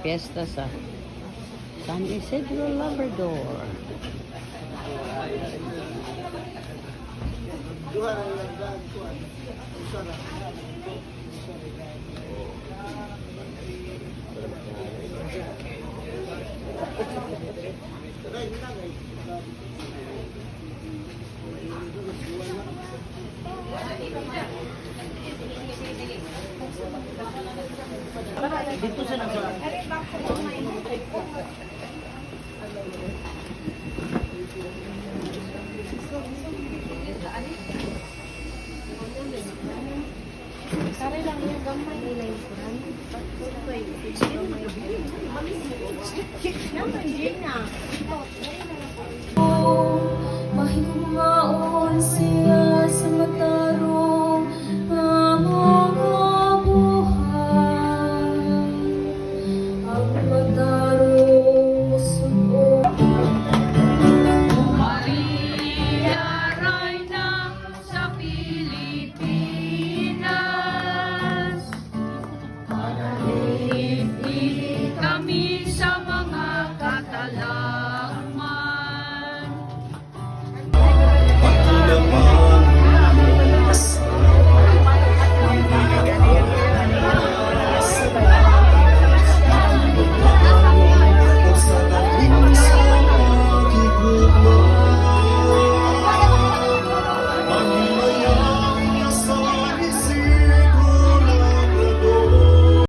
Fiesta sa San Isidro, Labrador. Dito sa nasa. Sari lang yung gamay nila yung kurang. Naman din na.